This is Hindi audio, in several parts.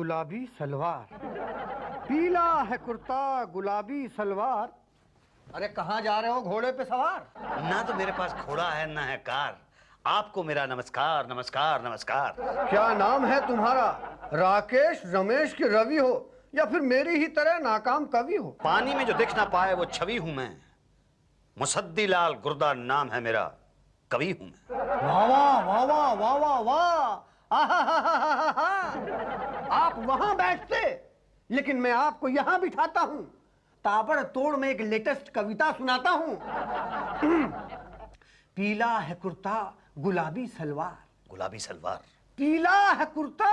गुलाबी सलवार, पीला है कुर्ता गुलाबी सलवार। अरे कहाँ जा रहे हो घोड़े पे सवार? ना तो मेरे पास घोड़ा है ना है कार। आपको मेरा नमस्कार नमस्कार नमस्कार। क्या नाम है तुम्हारा? राकेश रमेश के रवि हो या फिर मेरी ही तरह नाकाम कवि हो? पानी में जो दिख ना पाए वो छवि हूं मैं। मुसद्दी लाल गुर्दा नाम है मेरा, कवि हूं मैं। वाह वाह वाह वाह वाह वाह वाह। आप वहां बैठते लेकिन मैं आपको यहां बिठाता हूं। ताबड़तोड़ में एक लेटेस्ट कविता सुनाता हूं। पीला है कुर्ता गुलाबी सलवार, गुलाबी सलवार। पीला है कुर्ता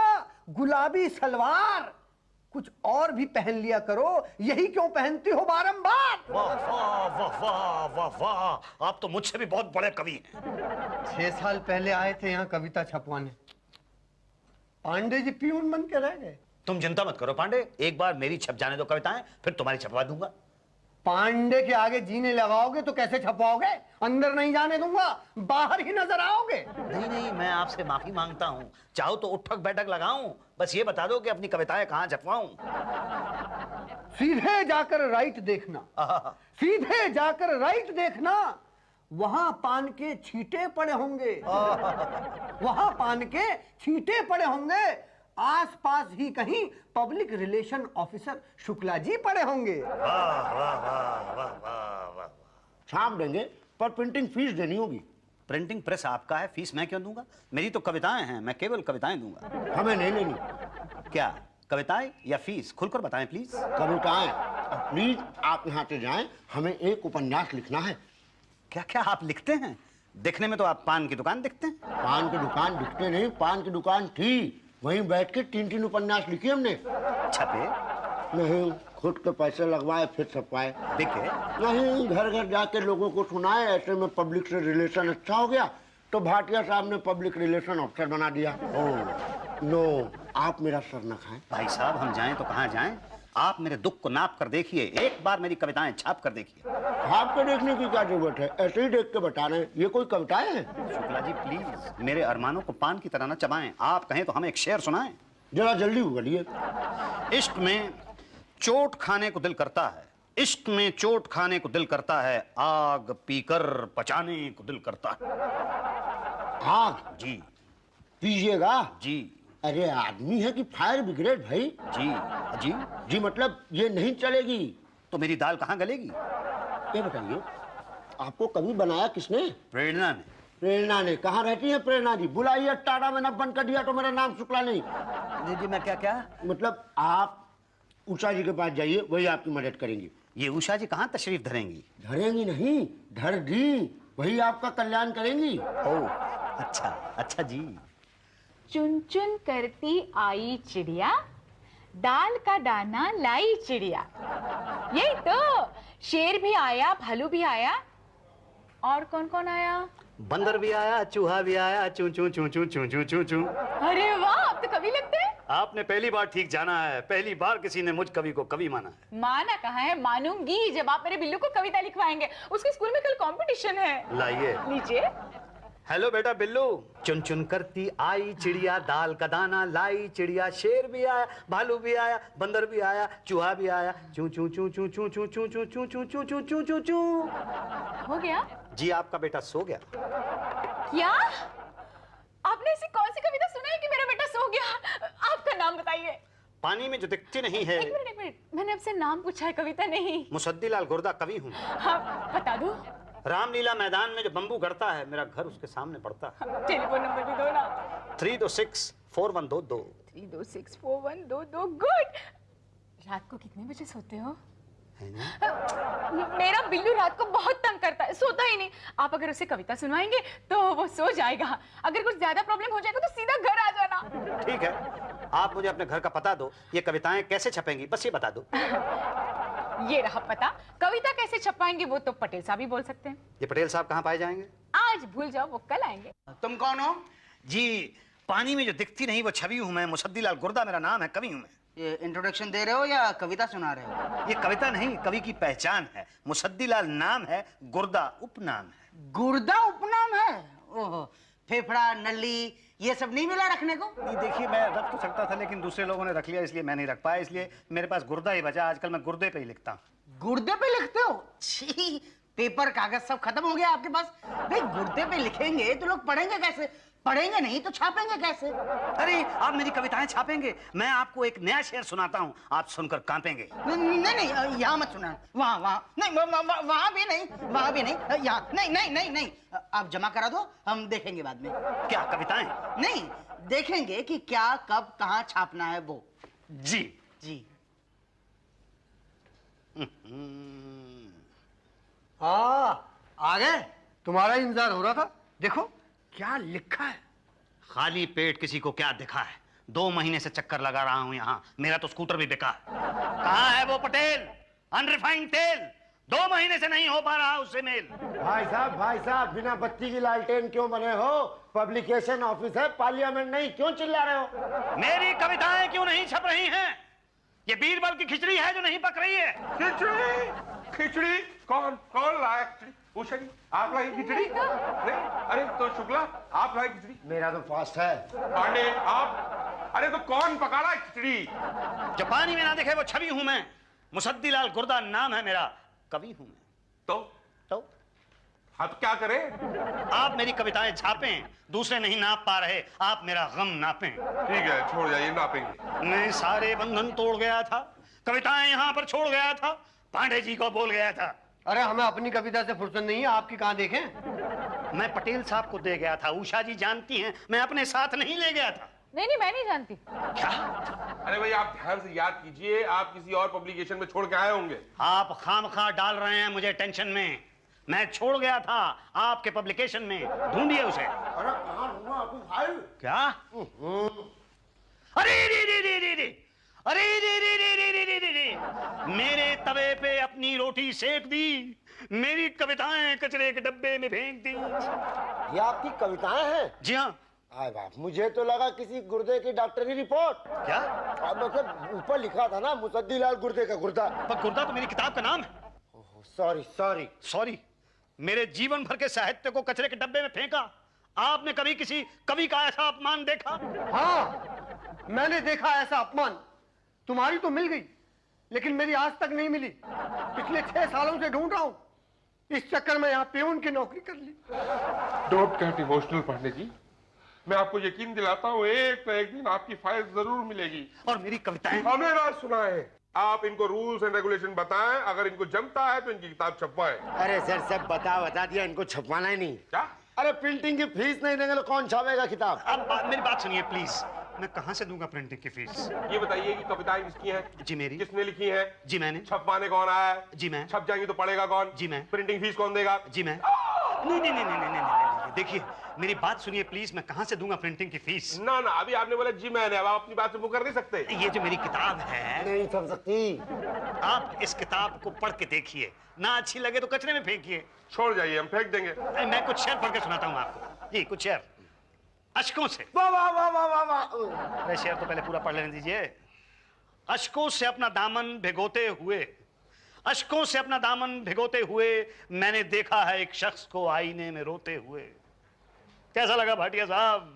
गुलाबी सलवार, कुछ और भी पहन लिया करो, यही क्यों पहनती हो बारंबार? वाह वाह वाह वाह वाह वाह, आप तो मुझसे भी बहुत बड़े कवि हैं। 6 साल पहले आए थे यहाँ कविता छपवाने, पांडे जी प्यून बन के रह गए। तुम चिंता मत करो पांडे, एक बार मेरी छप जाने दो कविताएं, फिर तुम्हारी छपवा दूंगा। पांडे के आगे जीने लगाओगे तो कैसे छपवाओगे? अंदर नहीं जाने दूंगा, बाहर ही नजर आओगे। नहीं नहीं, मैं आपसे माफी मांगता हूँ। चाहो तो उठक बैठक लगाऊं, बस ये बता दो कि अपनी कविताएं कहाँ छपवाऊं। सीधे जाकर राइट देखना, सीधे जाकर राइट देखना, वहां पान के छींटे पड़े होंगे, वहां पान के छींटे पड़े होंगे। आसपास ही कहीं public relation officer Shukla ji पड़े होंगे। वाह वाह वाह वाह वाह वाह। छाप देंगे पर प्रिंटिंग फीस देनी होगी। प्रिंटिंग प्रेस आपका है, फीस मैं क्यों दूंगा? मेरी तो कविताएं हैं, मैं केवल कविताएं दूंगा। हमें नहीं लेनी क्या कविताएं या फीस? खुलकर बताएं प्लीज। कविताएं। प्लीज आप यहाँ से जाएं, हमें एक उपन्यास लिखना है। क्या क्या आप लिखते हैं? दिखने में तो आप पान की दुकान दिखते हैं। पान की दुकान दिखते नहीं, पान की दुकान थी, वहीं बैठ के 3-3 उपन्यास लिखे हमने। छपे? नहीं, खुद के पैसे लगवाए फिर छपवाए। बिके? नहीं, घर घर जाके लोगों को सुनाए। ऐसे में पब्लिक से रिलेशन अच्छा हो गया तो भाटिया साहब ने पब्लिक रिलेशन ऑफिसर बना दिया। ओह नो, आप मेरा सर न खाएं। भाई साहब हम जाएं तो कहाँ जाएं? आप मेरे दुख को नाप कर देखिए, एक बार मेरी कविताएं छाप कर देखिए। आपको देखने की क्या जरूरत है, ऐसे ही देख के बता रहे हैं। ये कोई कविताएं हैं? शुक्ला जी प्लीज मेरे अरमानों को पान की तरह न चबाएं। आप कहें तो हमें एक शेर सुनाएं। जरा जल्दी उगलिए। इश्क में चोट खाने को दिल करता है, इश्क में चोट खाने को दिल करता है, आग पीकर पचाने को दिल करता है। आग? जी। पीजिएगा? जी। अरे आदमी है कि फायर ब्रिगेड भाई? जी। जी जी मतलब ये नहीं चलेगी। तो मेरी दाल कहाँ गलेगी? ये बताइए, आपको कभी बनाया किसने? प्रेरणा ने। प्रेरणा ने? कहाँ रहती है प्रेरणा जी? बुलाइए, टाटा में न बंद कर दिया तो मेरा नाम शुक्ला नहीं। जी मैं क्या क्या? मतलब आप उषा जी के पास जाइए, वही आपकी मदद करेंगी। ये उषा जी कहाँ तशरीफ धरेंगी? धरेंगी नहीं, धर दी, वही आपका कल्याण करेंगी। ओह अच्छा अच्छा जी। चुन चुन करती आई चिड़िया, दाल का दाना लाई चिड़िया। यही तो, शेर भी आया, भालू भी आया, और कौन कौन आया? बंदर भी आया, चूहा भी आया, चू चू चू चू चू चू चू चू। अरे वाह, आप तो कवि लगते हैं। आपने पहली बार ठीक जाना है, पहली बार किसी ने मुझ कवि को कवि माना है। माना कहाँ है, मानूंगी जब आप मेरे बिल्लू को कविता लिखवाएंगे। उसके स्कूल में कल कंपटीशन है। लाइए। लीजिए। हेलो बेटा बिल्लू। चुन चुन करती आई चिड़िया, दाल का दाना लाई चिड़िया, शेर भी आया, भालू भी आया, बंदर भी आया, चूहा भी आया, चू चू चू चू चू चू चू चू चू चू चू चू चू चू चू। हो गया? जी आपका बेटा सो गया। क्या? आपने ऐसी कौन सी कविता सुनाई कि मेरा बेटा सो गया? आपका नाम बताइए। पानी में जो दिखती नहीं है। एक मिनट, मैंने आपसे नाम पूछा है, कविता नहीं। मुसद्दी लाल गुर्दा कवि हूँ। हाँ बता दो। रामलीला मैदान में जो बम्बू गड़ता है, मेरा घर उसके सामने पड़ता है। टेलीफोन नंबर भी दो ना। 3264122। 3264122। गुड। रात को कितने बजे सोते हो? मेरा बिल्लू रात को बहुत तंग करता है, सोता ही नहीं। आप अगर उसे कविता सुनवाएंगे तो वो सो जाएगा। अगर कुछ ज्यादा प्रॉब्लम हो जाएगा तो सीधा घर आ जाना। ठीक है, आप मुझे अपने घर का पता दो, ये कविताएं कैसे छपेंगी बस ये बता दो। ये रहा पता। कविता कैसे छपाएंगे वो तो पटेल साहब ही बोल सकते हैं। ये पटेल साहब कहाँ पाए जाएंगे? आज भूल जाओ, वो कल आएंगे। तुम कौन हो? जी पानी में जो दिखती नहीं वो छवि हूँ मैं, मुसद्दी लाल गुर्दा मेरा नाम है, कवि हूँ मैं। ये इंट्रोडक्शन दे रहे हो या कविता सुना रहे हो? ये कविता नहीं, कवि की पहचान है। मुसद्दी लाल नाम है, गुर्दा उपनाम है। गुर्दा उपनाम है? ओहो, फेफड़ा, नली ये सब नहीं मिला रखने को? नहीं देखिए, मैं रख तो सकता था लेकिन दूसरे लोगों ने रख लिया, इसलिए मैं नहीं रख पाया। इसलिए मेरे पास गुर्दा ही बचा। आजकल मैं गुर्दे पे ही लिखता हूँ। गुर्दे पे लिखते हो? छी, पेपर कागज सब खत्म हो गया आपके पास। भाई गुर्दे पे लिखेंगे तो लोग पढ़ेंगे कैसे? पढ़ेंगे नहीं तो छापेंगे कैसे? अरे आप मेरी कविताएं छापेंगे, मैं आपको एक नया शेर सुनाता हूँ, आप सुनकर कांपेंगे। नहीं नहीं, यहाँ मत सुना। वहाँ वहाँ नहीं, वहाँ भी नहीं, वहाँ भी नहीं, यहाँ नहीं नहीं नहीं नहीं। आप जमा करा दो, हम देखेंगे बाद में। क्या कविताएं? नहीं, देखेंगे कि क्या कब कहाँ छापना है वो। जी जी। हाँ, आ गए। तुम्हारा इंतजार हो रहा था। देखो क्या लिखा है। खाली पेट किसी को क्या दिखा है? 2 महीने से चक्कर लगा रहा हूं यहाँ, मेरा तो स्कूटर भी बिका। कहाँ है वो पटेल? अनरिफाइंड तेल 2 महीने से नहीं हो पा रहा उससे मेल। भाई साहब, बिना बत्ती की लालटेन क्यों बने हो? पब्लिकेशन ऑफिस है, पार्लियामेंट नहीं, क्यों चिल्ला रहे हो? मेरी कविताएं क्यों नहीं छप रही हैं? ये बीरबल की खिचड़ी है जो नहीं पक रही है। खिचड़ी कौन लाया खिचड़ी? उषा जी, आप लाई खिचड़ी? नहीं, अरे तो शुक्ला, आप लाई खिचड़ी? मेरा तो फास्ट है। पांडे आप? अरे तो कौन पका रहा है खिचड़ी? जो पानी में ना दिखे वो छवि हूं मैं। मुसद्दी लाल गुर्दा नाम है मेरा, कवि हूं मैं। तो अब क्या करें? आप मेरी कविताएं छापें, दूसरे नहीं नाप पा रहे, आप मेरा गम नापें। ठीक है, छोड़ जाइए, नापेंगे। मैं सारे बंधन तोड़ गया था, कविताएं यहाँ पर छोड़ गया था, पांडे जी को बोल गया था। अरे हमें अपनी कविता से फुर्सत नहीं है, आपकी कहाँ देखें? मैं पटेल साहब को दे गया था, उषा जी जानती हैं, मैं अपने साथ नहीं ले गया था। नहीं, मैं नहीं जानती। क्या? अरे भाई आप ध्यान से याद कीजिए, आप किसी और पब्लिकेशन में छोड़ के आए होंगे। आप खामखा डाल रहे हैं मुझे टेंशन में। मैं छोड़ गया था आपके पब्लिकेशन में, ढूंढिए उसे। अरे कहाँ ढूंढा आपको भाई? क्या? अरे रे रे रे रे रे, अरे रे रे रे रे रे रे रे रे, मेरे तवे पे अपनी रोटी सेक दी, मेरी कविताएं कचरे के डब्बे में फेंक दी। ये आपकी कविताएं हैं? जी हाँ। आए बाप, मुझे तो लगा किसी गुर्दे की डॉक्टरी रिपोर्ट। क्या? अब मतलब ऊपर लिखा था ना, मुसद्दी लाल गुर्दे का गुर्दा। पर गुर्दा तो मेरी किताब का नाम है। सॉरी। सॉरी? मेरे जीवन भर के साहित्य को कचरे के डब्बे में फेंका। आपने कभी किसी कवि का ऐसा अपमान देखा? हाँ, मैंने देखा ऐसा अपमान। तुम्हारी तो मिल गई, लेकिन मेरी आज तक नहीं मिली। पिछले 6 सालों से ढूंढ रहा हूं, इस चक्कर में यहाँ पियून की नौकरी कर ली। Don't get emotional Pandey ji, मैं आपको यकीन दिलाता हूँ एक न एक दिन आपकी फाइल जरूर मिलेगी। और मेरी कविताएं? हमें बात सुनाए, आप इनको रूल्स एंड रेगुलेशन बताएं, अगर इनको जमता है तो इनकी किताब छपवाएं। अरे सर, सब बता दिया, इनको छपवाना ही नहीं। क्या? अरे प्रिंटिंग की फीस नहीं देंगे तो कौन छापेगा किताब? अब मेरी बात सुनिए प्लीज। मैं कहां से दूंगा प्रिंटिंग की फीस? ये बताइए कि कविताएं किसकी हैं? जी मेरी। किसने लिखी हैं? जी मैंने। छपवाने कौन आया है? जी मैं। छप जाएंगी तो पढ़ेगा कौन? जी मैं। प्रिंटिंग फीस कौन देगा? जी मैं। नहीं नहीं नहीं नहीं नहीं नहीं, देखिए मेरी बात सुनिए प्लीज। मैं कहां से दूंगा प्रिंटिंग की फीस? ना अभी आपने बोला जी मैंने, अब आप अपनी बात से मुकर नहीं सकते। ये जो मेरी किताब है, नहीं छप सकती। आप इस किताब को पढ़ के देखिए, ना अच्छी लगे तो कचरे में फेंकिए। छोड़ जाइए, हम फेंक देंगे। मैं कुछ शेर पढ़ के सुनाता हूँ आपको। जी कुछ शेर अश्कों से। वाह वाह वाह वाह वाह वाह। अरे शेर तो पहले पूरा पढ़ लेने दीजिए। अश्कों से अपना दामन भिगोते हुए, अश्कों से अपना दामन भिगोते हुए मैंने देखा है एक शख्स को आईने में रोते हुए। कैसा लगा भाटिया साहब?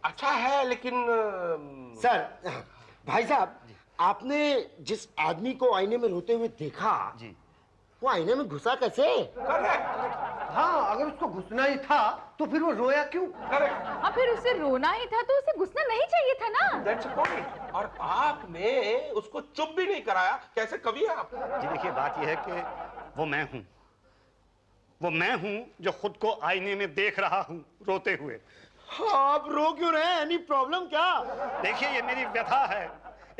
अच्छा है, लेकिन सर, भाई साहब, आपने जिस आदमी को आईने में रोते हुए देखा, जी, वो आईने में घुसा कैसे? हाँ, अगर उसको घुसना ही था तो फिर वो रोया क्यों? अब फिर उसे रोना ही था तो उसे घुसना नहीं चाहिए था ना। That's a point। और आपने उसको चुप भी नहीं कराया, कैसे कवि हैं आप? जी देखिए बात यह है कि वो मैं हूं, वो मैं हूं जो खुद को आईने में देख रहा हूं रोते हुए। आप रो क्यों रहे हैं? एनी प्रॉब्लम क्या? देखिए ये मेरी व्यथा है,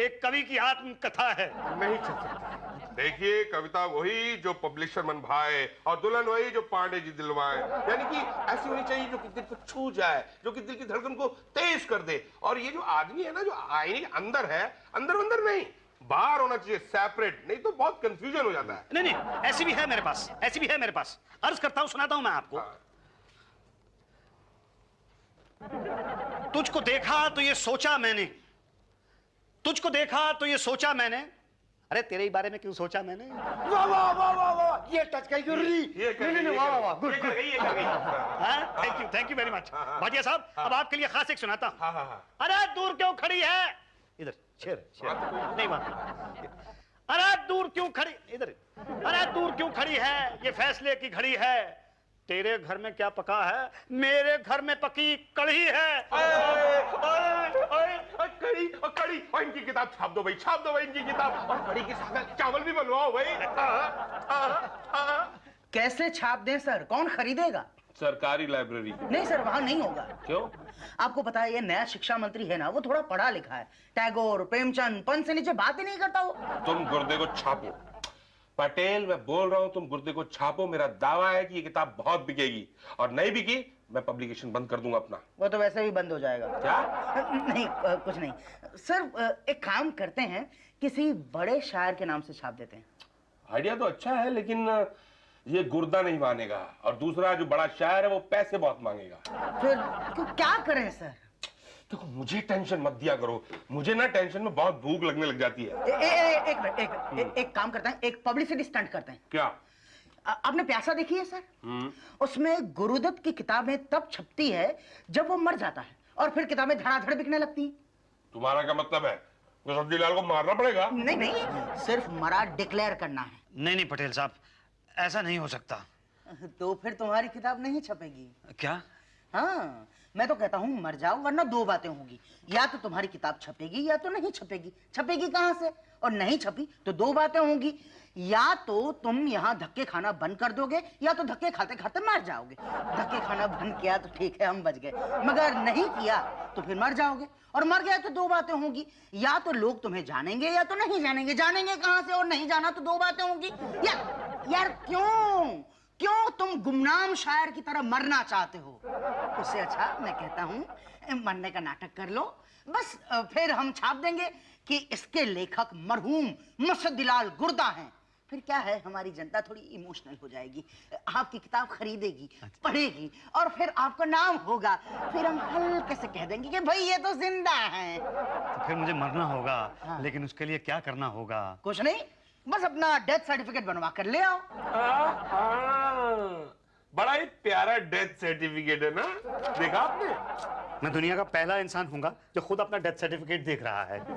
एक कवि की आत्मकथा है। नहीं छप सकता। देखिए, कविता वही जो पब्लिशर मन भाए और दुल्हन वही जो पांडे जी दिलवाए। यानी कि ऐसी होनी चाहिए जो कि दिल को छू जाए, जो कि दिल की धड़कन को तेज कर दे। और ये जो आदमी है ना, जो आईने के अंदर है, अंदर नहीं, बाहर होना चाहिए, सेपरेट, नहीं तो बहुत कंफ्यूजन हो जाता है। नहीं ऐसी भी है मेरे पास, ऐसी भी है मेरे पास। अर्ज करता हूं, सुनाता हूं मैं आपको। तुझको देखा तो ये सोचा मैंने, तुझको देखा तो ये सोचा मैंने, अरे तेरे ही बारे में क्यों सोचा मैंने? वाह वाह वाह वाह वाह, ये टच गई गुर्री। ये कर गई, वाह वाह वाह, गुड ये कर गई, ये कर गई। Thank you very much. Bhatia साहब, अब आपके लिए खास एक सुनाता हूँ। हाँ हाँ हाँ। अरे दूर क्यों खड़ी है? इधर शेर नहीं वहां। अरे दूर क्यों खड़ी, इधर। अरे दूर क्यों खड़ी है, ये फैसले की घड़ी है। तेरे घर में क्या पका है, मेरे घर में पकी कढ़ी है। कड़ी और कड़ी, और इनकी किताब छाप दो भाई, छाप दो भाई इनकी किताब, और कड़ी के साथ चावल भी बनवाओ भाई। कैसे छाप दें सर, कौन खरीदेगा? सरकारी लाइब्रेरी। नहीं सर, वहां नहीं होगा। क्यों? आपको पता है ये नया शिक्षा मंत्री है ना, वो थोड़ा पढ़ा लिखा है। टैगोर, प्रेमचंद, पंत से नीचे बात ही नहीं करता वो। तुम गुर्दे को छापो पटेल, मैं बोल रहा हूं, तुम गुर्दे को छापो। मेरा दावा है कि ये किताब बहुत बिकेगी, और नहीं बिकी मैं पब्लिकेशन बंद कर दूंगा अपना। वो तो वैसे भी बंद हो जाएगा। क्या? नहीं कुछ नहीं सर, एक काम करते हैं, किसी बड़े शायर के नाम से छाप देते हैं। आइडिया तो अच्छा है, लेकिन ये गुर्दा नहीं मानेगा, और दूसरा जो बड़ा शायर है वो पैसे बहुत मांगेगा। फिर क्या करें सर? देखो मुझे टेंशन मत दिया करो, मुझे ना टेंशन में बहुत भूख लगने लग जाती है। एक मिनट, एक काम करते हैं, एक पब्लिसिटी स्टंट करते हैं। क्या? आपने प्यासा देखी है सर? उसमें गुरुदत्त की किताबें तब छपती है जब वो मर जाता है, और फिर किताबें धड़ाधड़ बिकने लगती हैं। तुम्हारा क्या मतलब है? मुसद्दीलाल को मारना पड़ेगा? नहीं नहीं, सिर्फ मरा डिक्लेयर करना है। नहीं पटेल साहब, ऐसा नहीं हो सकता। तो फिर तुम्हारी किताब नहीं छपेगी। क्या? हाँ, मैं तो कहता हूँ मर जाओ, वरना दो बातें होंगी, या तो तुम्हारी किताब छपेगी या तो नहीं छपेगी। छपेगी कहाँ से? और नहीं छपी तो दो बातें होंगी, या तो तुम यहाँ धक्के खाना बंद कर दोगे, या तो धक्के खाते खाते मर जाओगे। धक्के खाना बंद किया तो ठीक है, हम बच गए, मगर नहीं किया तो फिर मर जाओगे, और मर गए तो दो बातें होंगी, या तो लोग तुम्हें जानेंगे या तो नहीं जानेंगे। जानेंगे कहाँ से, और नहीं जाना तो दो बातें होंगी। यार क्यों तुम गुमनाम शायर की तरह मरना चाहते हो? उससे अच्छा मैं कहता हूं मरने का नाटक कर लो, बस फिर हम छाप देंगे कि इसके लेखक मरहूम मुसद्दीलाल गुर्दा हैं। फिर क्या है, हमारी जनता थोड़ी इमोशनल हो जाएगी, आपकी किताब खरीदेगी, पढ़ेगी, और फिर आपका नाम होगा। फिर हम हल्के से कह देंगे कि भाई ये तो जिंदा हैं। तो फिर मुझे मरना होगा। हाँ। लेकिन उसके लिए क्या करना होगा? कुछ नहीं, बस अपना डेथ सर्टिफिकेट बनवा कर ले आओ। बड़ा ही प्यारा डेथ सर्टिफिकेट है ना, देखा आपने? मैं दुनिया का पहला इंसान हूंगा जो खुद अपना डेथ सर्टिफिकेट देख रहा है।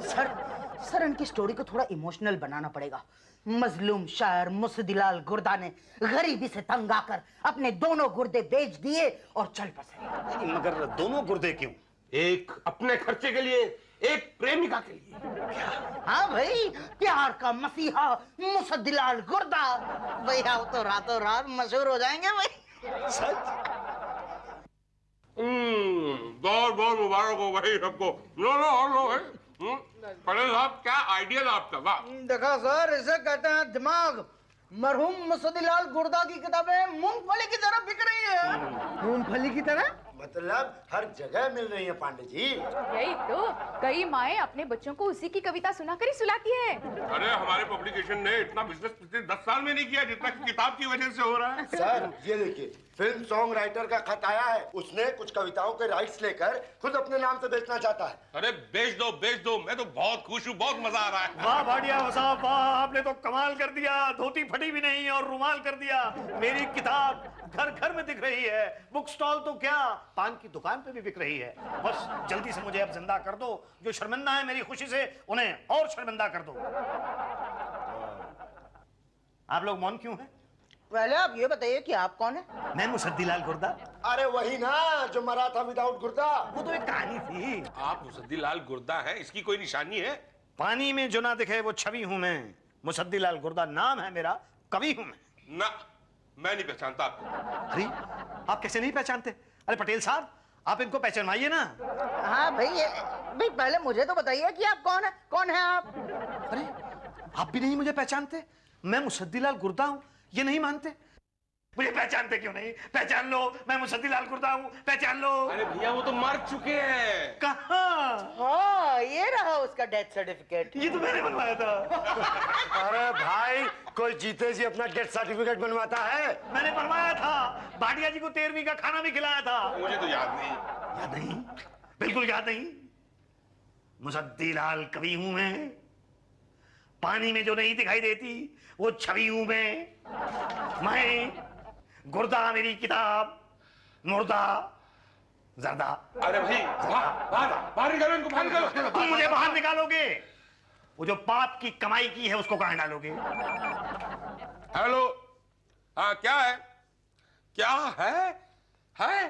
सर इनकी स्टोरी को थोड़ा इमोशनल बनाना पड़ेगा। मजलूम शायर मुसद्दीलाल गुर्दा ने गरीबी से तंग आकर अपने दोनों गुर्दे बेच दिए और चल बसे। मगर दोनों गुर्दे क्यों? एक अपने खर्चे के लिए, एक प्रेमिका के लिए। हाँ भाई, प्यार का मसीहा मुसद्दीलाल गुर्दा। भैया वो तो रातों रात मशहूर हो जाएंगे भाई। बहुत बहुत मुबारक हो भाई सबको। लो भाई। पटेल साहब, क्या आइडिया था आपका? वाह। देखा सर, इसे कहते हैं दिमाग। मरहूम मुसद्दीलाल गुर्दा की किताबें मूंगफली की तरह बिक रही है। मूंगफली की तरह? मतलब हर जगह मिल रही है पांडे जी। यही तो, कई माएं अपने बच्चों को उसी की कविता सुनाकर ही सुलाती है। अरे हमारे पब्लिकेशन ने इतना बिजनेस पिछले 10 साल में नहीं किया जितना किताब की वजह से हो रहा है। सर ये देखिए, फिल्म सॉन्ग राइटर का खत आया है। उसने कुछ कविताओं के राइट्स लेकर खुद अपने नाम से बेचना चाहता है। अरे बेच दो, मैं तो बहुत खुश हूँ, बहुत मजा आ रहा है। वाह भाटिया साहब वाह, आपने तो कमाल कर दिया। धोती फटी भी नहीं और रुमाल कर दिया। मेरी किताब घर घर में दिख रही है, बुक स्टॉल तो क्या, पान की दुकान पे भी बिक रही है। बस जल्दी से मुझे अब जिंदा कर दो। जो शर्मिंदा है मेरी खुशी से, उन्हें और शर्मिंदा कर दो। आप लोग मौन क्यों हैं? पहले आप ये बताइए कि आप कौन है? मैं मुसद्दीलाल गुर्दा। अरे वही ना जो मरा था विदाउट गुर्दा। वो तो एक कहानी थी। आप मुसद्दीलाल गुर्दा हैं, इसकी कोई निशानी है? पानी में जो ना दिखे वो छवि हूं मैं। मुसद्दीलाल गुर्दा नाम है मेरा, कवि हूं मैं। ना, मैं नहीं पहचानता आपको। अरे आप कैसे नहीं पहचानते? अरे पटेल साहब, आप इनको पहचानवाइए ना। हाँ भाई पहले मुझे तो बताइए कि आप कौन है? कौन है आप? अरे आप भी नहीं मुझे पहचानते? मैं मुसद्दीलाल गुर्दा हूं, ये नहीं मानते? मुझे पहचानते क्यों नहीं? पहचान लो, मैं मुसद्दीलाल गुर्दा हूं, पहचान लो। अरे भैया वो तो मर चुके हैं। कहाँ? हाँ, ये रहा उसका डेथ सर्टिफिकेट। ये तो मैंने बनवाया था। अरे भाई, कोई जीते जी अपना डेथ सर्टिफिकेट बनवाता है? मैंने बनवाया था। भाटिया जी को 13वीं का खाना भी खिलाया था। मुझे तो याद नहीं। याद नहीं? बिल्कुल याद नहीं। मुसद्दीलाल कवि हूं मैं, पानी में जो नहीं दिखाई देती वो छवि हूं मैं गुर्दा मेरी किताब, मुर्दा जर्दा। अरे भाई बाहर निकालो इनको, बाहर निकालो। तुम मुझे बाहर निकालोगे, वो जो पाप की कमाई की है उसको कहां डालोगे? हेलो, हाँ क्या है, क्या है?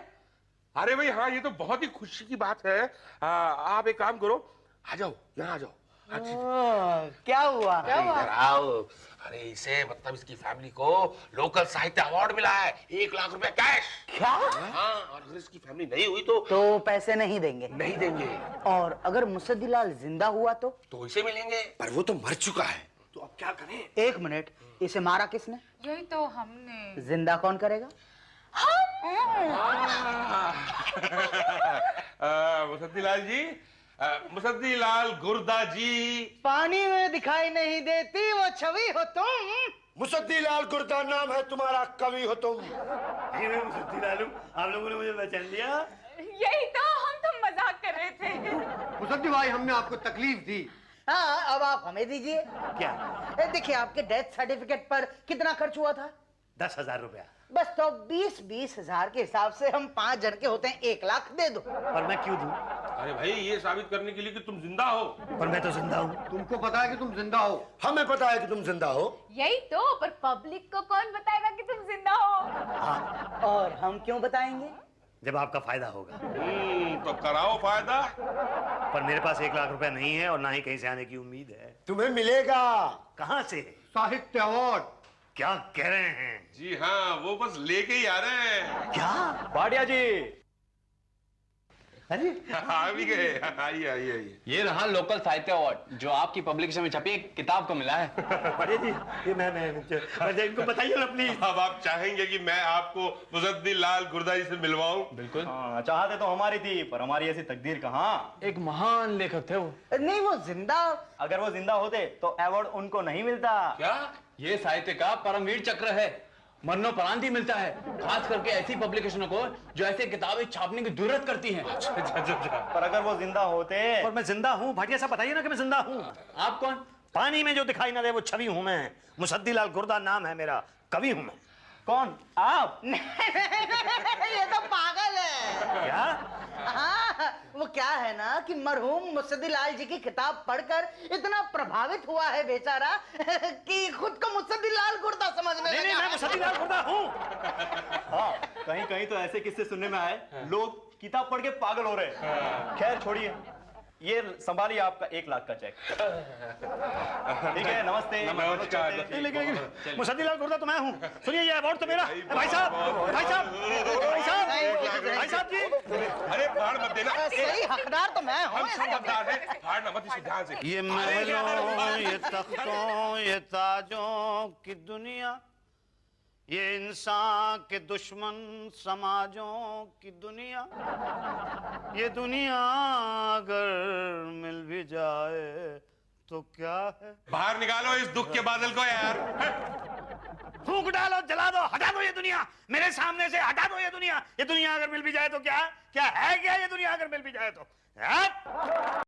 अरे भाई हाँ, ये तो बहुत ही खुशी की बात है। आप एक काम करो, आ जाओ, यहाँ आ जाओ। क्या हुआ? इधर आओ। अरे इसे मतलब इसकी फैमिली को लोकल साहित्य अवार्ड मिला है, 1 लाख रुपए कैश। क्या? हाँ, और अगर इसकी फैमिली नहीं हुई तो पैसे नहीं देंगे? नहीं देंगे। और अगर मुसद्दीलाल जिंदा हुआ तो इसे मिलेंगे, पर वो तो मर चुका है। तो अब क्या करें? 1 मिनट, इसे मारा किसने? यही तो हमने। जिंदा कौन करेगा? मुसद्दीलाल जी, मुसद्दीलाल गुर्दा जी। पानी में दिखाई नहीं देती वो छवि हो तुम। मुसद्दीलाल गुर्दा नाम है तुम्हारा, कवि हो तुम। मैं मुसद्दीलाल हूं, आप लोगों ने मुझे पहचान लिया? यही तो, हम तो मजाक कर रहे थे। मुसद्दी भाई, हमने आपको तकलीफ दी। हाँ, अब आप हमें दीजिए। क्या? देखिए, आपके डेथ सर्टिफिकेट पर कितना खर्च हुआ था? 10,000 रुपया। बस तो 20-20 हजार के हिसाब से हम 5 जन के होते हैं, 1 लाख दे दो। पर मैं क्यों दूं? अरे भाई, ये साबित करने के लिए कि तुम जिंदा हो। पर मैं तो जिंदा हूं। तुमको पता है कि तुम जिंदा हो? हमें पता है कि तुम जिंदा हो। यही तो, पर पब्लिक को कौन बताएगा कि तुम जिंदा हो? और हम क्यों बताएंगे? जब आपका फायदा होगा। तो कराओ फायदा। पर मेरे पास 1 लाख रुपया नहीं है और ना ही कहीं से आने की उम्मीद है। तुम्हें मिलेगा। कहां से? साहित्य अवार्ड। क्या कह रहे हैं? जी हाँ, वो बस लेके ही आ रहे हैं। क्या? भाटिया जी, अरे आ भी गए। आइए। ये रहा लोकल साहित्य अवार्ड जो आपकी पब्लिकेशन में छपी किताब को मिला है। अरे जी, ये मैं इनको बताइए ना प्लीज। अब आप चाहेंगे कि मैं आपको मुसद्दीलाल गुर्दा जी से मिलवाऊं? बिल्कुल। चाहते तो हमारी थी, पर हमारी ऐसी तकदीर कहाँ। एक महान लेखक थे वो। नहीं, वो जिंदा। अगर वो जिंदा होते तो अवार्ड उनको नहीं मिलता। क्या? ये साहित्य का परमवीर चक्र है, मरणोपरांत ही मिलता है, खास करके ऐसी पब्लिकेशनों को जो ऐसी किताबें छापने की जरूरत करती हैं। पर अगर वो जिंदा होते। और मैं जिंदा हूँ, भाटिया साहब बताइए ना कि मैं जिंदा हूँ। आप कौन? पानी में जो दिखाई ना दे वो छवि हूं मैं। मुसद्दीलाल गुर्दा नाम है मेरा, कवि हूं मैं। कौन? आप? ये तो पागल है। क्या? हाँ, वो क्या है ना कि मरहूम मुसद्दीलाल जी की किताब पढ़कर इतना प्रभावित हुआ है बेचारा कि खुद को मुसद्दीलाल गुर्दा समझने नहीं, लगा। मैं मुसद्दीलाल गुर्दा हूं। हाँ, कहीं कहीं तो ऐसे किस्से सुनने में आए, लोग किताब पढ़ के पागल हो रहे हैं। खैर छोड़िए, ये संभालिए आपका 1 लाख का चेक। ठीक है, नमस्ते। नमस्कार। मुसद्दीलाल गुर्दा तो मैं हूं। सुनिए, ये अवार्ड तो मेरा। भाई साहब जी। अरे फाड़ मत देना। सही हकदार तो मैं हूँ। हम सब हकदार हैं, फाड़ना मत इसे ध्यान से। ये महलों, ये तख्तों, ये ताजों की दुनिया, ये इंसान के दुश्मन समाजों की दुनिया, ये दुनिया अगर मिल भी जाए तो क्या है? बाहर निकालो इस दुख के बादल को यार। फूंक डालो, जला दो, हटा दो ये दुनिया मेरे सामने से, हटा दो ये दुनिया। ये दुनिया अगर मिल भी जाए तो क्या है क्या? ये दुनिया अगर मिल भी जाए तो